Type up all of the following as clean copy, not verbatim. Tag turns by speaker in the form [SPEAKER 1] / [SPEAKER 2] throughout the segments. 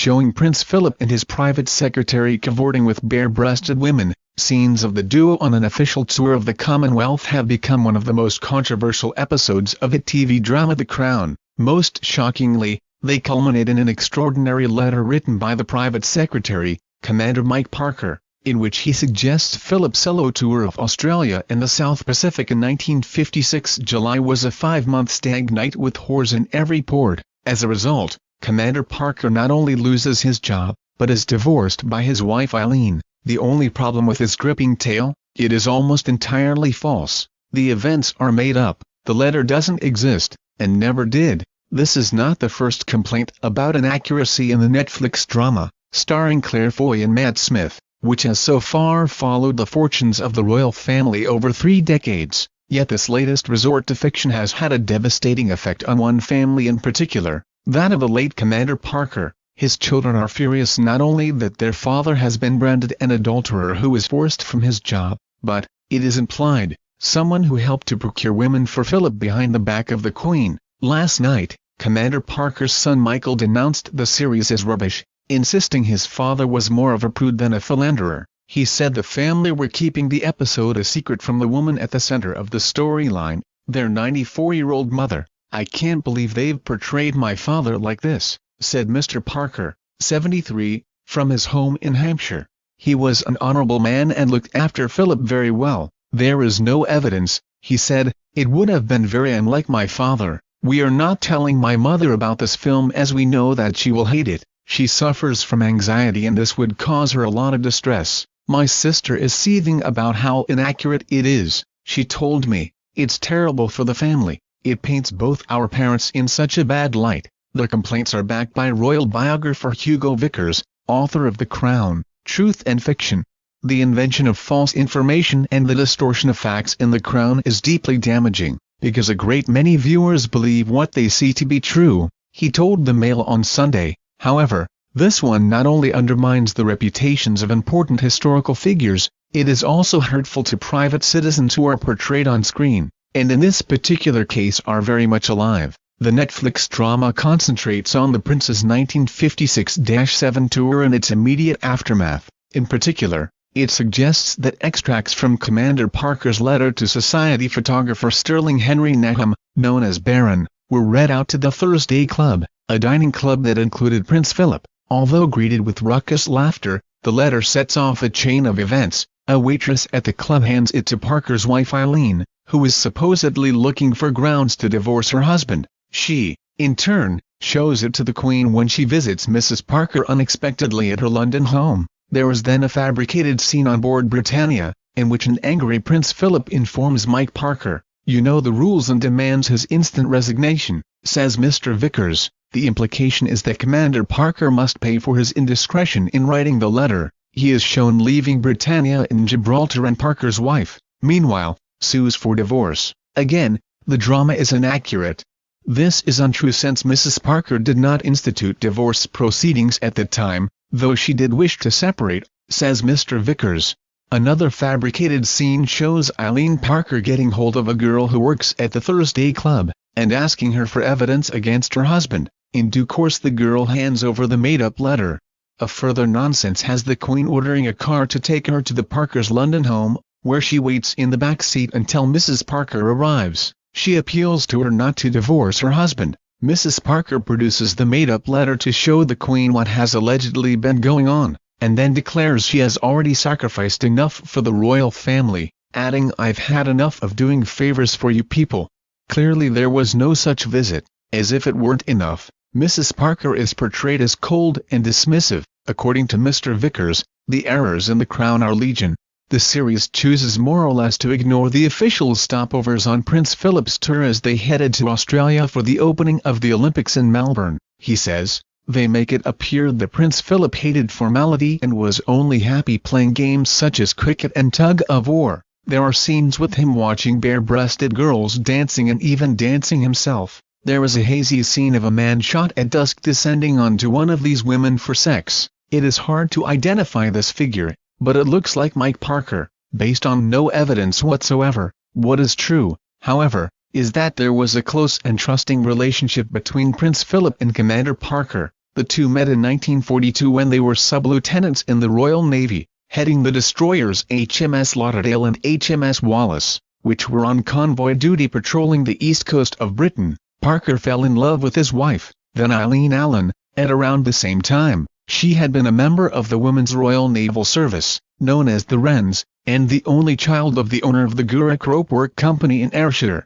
[SPEAKER 1] showing Prince Philip and his private secretary cavorting with bare-breasted women. Scenes of the duo on an official tour of the Commonwealth have become one of the most controversial episodes of hit TV drama The Crown. Most shockingly, they culminate in an extraordinary letter written by the private secretary, Commander Mike Parker, in which he suggests Philip's solo tour of Australia and the South Pacific in 1956 July was a 5-month stag night with whores in every port. As a result, Commander Parker not only loses his job, but is divorced by his wife Eileen. The only problem with this gripping tale, it is almost entirely false. The events are made up, the letter doesn't exist, and never did. This is not the first complaint about inaccuracy in the Netflix drama, starring Claire Foy and Matt Smith, which has so far followed the fortunes of the royal family over 3 decades. Yet this latest resort to fiction has had a devastating effect on one family in particular, that of the late Commander Parker. His children are furious not only that their father has been branded an adulterer who is forced from his job, but, it is implied, someone who helped to procure women for Philip behind the back of the Queen. Last night, Commander Parker's son Michael denounced the series as rubbish, insisting his father was more of a prude than a philanderer. He said the family were keeping the episode a secret from the woman at the center of the storyline, their 94-year-old mother. "I can't believe they've portrayed my father like this," said Mr. Parker, 73, from his home in Hampshire. "He was an honorable man and looked after Philip very well. There is no evidence," he said, "it would have been very unlike my father. We are not telling my mother about this film as we know that she will hate it. She suffers from anxiety and this would cause her a lot of distress. My sister is seething about how inaccurate it is. She told me, it's terrible for the family. It paints both our parents in such a bad light." The complaints are backed by royal biographer Hugo Vickers, author of The Crown, Truth and Fiction. "The invention of false information and the distortion of facts in The Crown is deeply damaging, because a great many viewers believe what they see to be true," he told the Mail on Sunday. However, this one not only undermines the reputations of important historical figures, it is also hurtful to private citizens who are portrayed on screen, and in this particular case are very much alive. The Netflix drama concentrates on the Prince's 1956-7 tour and its immediate aftermath. In particular, it suggests that extracts from Commander Parker's letter to society photographer Sterling Henry Nahum, known as Baron, were read out to the Thursday Club, a dining club that included Prince Philip. Although greeted with raucous laughter, the letter sets off a chain of events. A waitress at the club hands it to Parker's wife Eileen, who is supposedly looking for grounds to divorce her husband. She, in turn, shows it to the Queen when she visits Mrs. Parker unexpectedly at her London home. There is then a fabricated scene on board Britannia, in which an angry Prince Philip informs Mike Parker, "You know the rules," and demands his instant resignation, says Mr. Vickers. The implication is that Commander Parker must pay for his indiscretion in writing the letter. He is shown leaving Britannia in Gibraltar and Parker's wife, meanwhile, sues for divorce. Again, the drama is inaccurate. This is untrue since Mrs. Parker did not institute divorce proceedings at the time, though she did wish to separate, says Mr. Vickers. Another fabricated scene shows Eileen Parker getting hold of a girl who works at the Thursday Club, and asking her for evidence against her husband. In due course the girl hands over the made-up letter. A further nonsense has the Queen ordering a car to take her to the Parkers' London home, where she waits in the back seat until Mrs. Parker arrives. She appeals to her not to divorce her husband. Mrs. Parker produces the made-up letter to show the Queen what has allegedly been going on, and then declares she has already sacrificed enough for the royal family, adding, "I've had enough of doing favors for you people." Clearly there was no such visit. As if it weren't enough, Mrs. Parker is portrayed as cold and dismissive. According to Mr. Vickers, the errors in The Crown are legion. The series chooses more or less to ignore the official stopovers on Prince Philip's tour as they headed to Australia for the opening of the Olympics in Melbourne. He says, "They make it appear that Prince Philip hated formality and was only happy playing games such as cricket and tug-of-war. There are scenes with him watching bare-breasted girls dancing and even dancing himself. There is a hazy scene of a man shot at dusk descending onto one of these women for sex. It is hard to identify this figure, but it looks like Mike Parker, based on no evidence whatsoever. What is true, however, is that there was a close and trusting relationship between Prince Philip and Commander Parker. The two met in 1942 when they were sub-lieutenants in the Royal Navy, heading the destroyers HMS Lauderdale and HMS Wallace, which were on convoy duty patrolling the east coast of Britain. Parker fell in love with his wife, then Eileen Allen, at around the same time. She had been a member of the Women's Royal Naval Service, known as the Wrens, and the only child of the owner of the Gurrick Ropework Company in Ayrshire.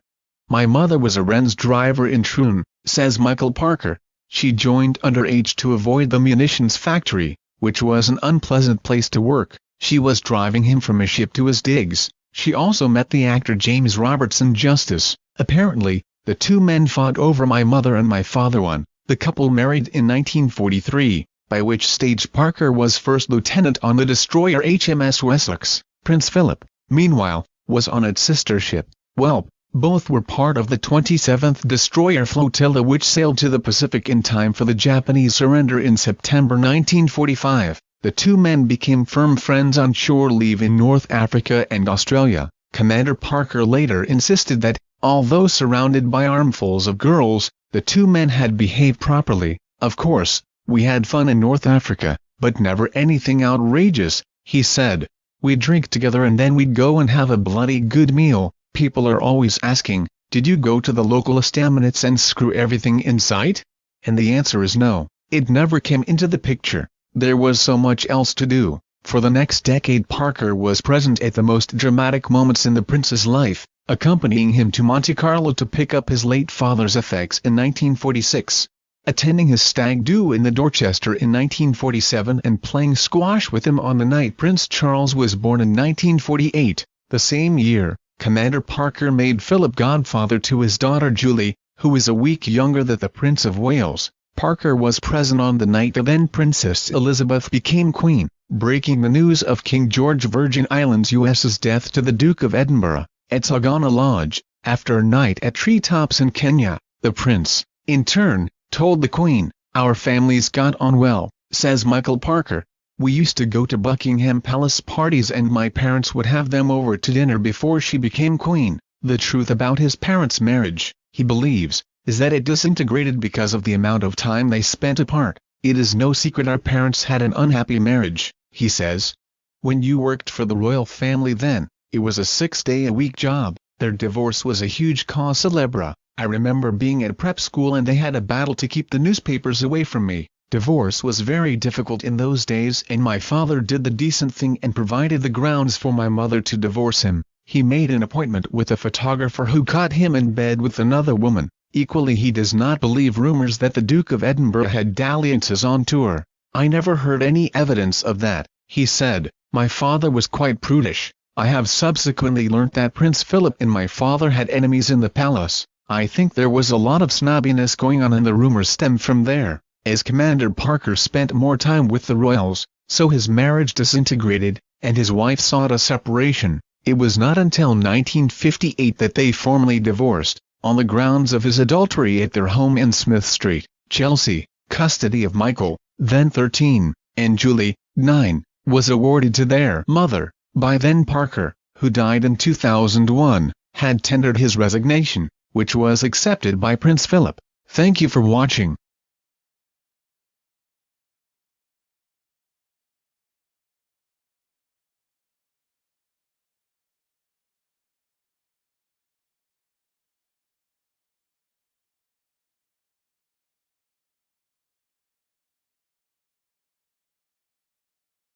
[SPEAKER 1] My mother was a Wrens driver in Troon, says Michael Parker. She joined underage to avoid the munitions factory, which was an unpleasant place to work. She was driving him from a ship to his digs. She also met the actor James Robertson Justice. Apparently, the two men fought over my mother and my father. The couple married in 1943, by which stage Parker was first lieutenant on the destroyer HMS Wessex. Prince Philip, meanwhile, was on its sister ship, Whelp. Both were part of the 27th Destroyer Flotilla, which sailed to the Pacific in time for the Japanese surrender in September 1945. The two men became firm friends on shore leave in North Africa and Australia. Commander Parker later insisted that, although surrounded by armfuls of girls, the two men had behaved properly. Of course, we had fun in North Africa, but never anything outrageous, he said. We'd drink together and then we'd go and have a bloody good meal. People are always asking, did you go to the local estaminets and screw everything in sight? And the answer is no, it never came into the picture. There was so much else to do. For the next decade Parker was present at the most dramatic moments in the prince's life, accompanying him to Monte Carlo to pick up his late father's effects in 1946, attending his stag do in the Dorchester in 1947 and playing squash with him on the night Prince Charles was born in 1948. The same year, Commander Parker made Philip godfather to his daughter Julie, who is a week younger than the Prince of Wales. Parker was present on the night that then Princess Elizabeth became Queen, breaking the news of King George Virgin Islands US's death to the Duke of Edinburgh, at Sagana Lodge. After a night at treetops in Kenya, the prince, in turn, told the Queen, "Our families got on well," says Michael Parker. "We used to go to Buckingham Palace parties and my parents would have them over to dinner before she became queen." The truth about his parents' marriage, he believes, is that it disintegrated because of the amount of time they spent apart. "It is no secret our parents had an unhappy marriage," he says. "When you worked for the royal family then, it was a 6-day-a-week job. Their divorce was a huge cause célèbre. I remember being at prep school and they had a battle to keep the newspapers away from me. Divorce was very difficult in those days and my father did the decent thing and provided the grounds for my mother to divorce him. He made an appointment with a photographer who caught him in bed with another woman. Equally he does not believe rumors that the Duke of Edinburgh had dalliances on tour. I never heard any evidence of that," he said. "My father was quite prudish. I have subsequently learnt that Prince Philip and my father had enemies in the palace. I think there was a lot of snobbiness going on and the rumors stem from there." As Commander Parker spent more time with the royals, so his marriage disintegrated, and his wife sought a separation. It was not until 1958 that they formally divorced, on the grounds of his adultery at their home in Smith Street, Chelsea. Custody of Michael, then 13, and Julie, 9, was awarded to their mother. By then Parker, who died in 2001, had tendered his resignation, which was accepted by Prince Philip. Thank you for watching.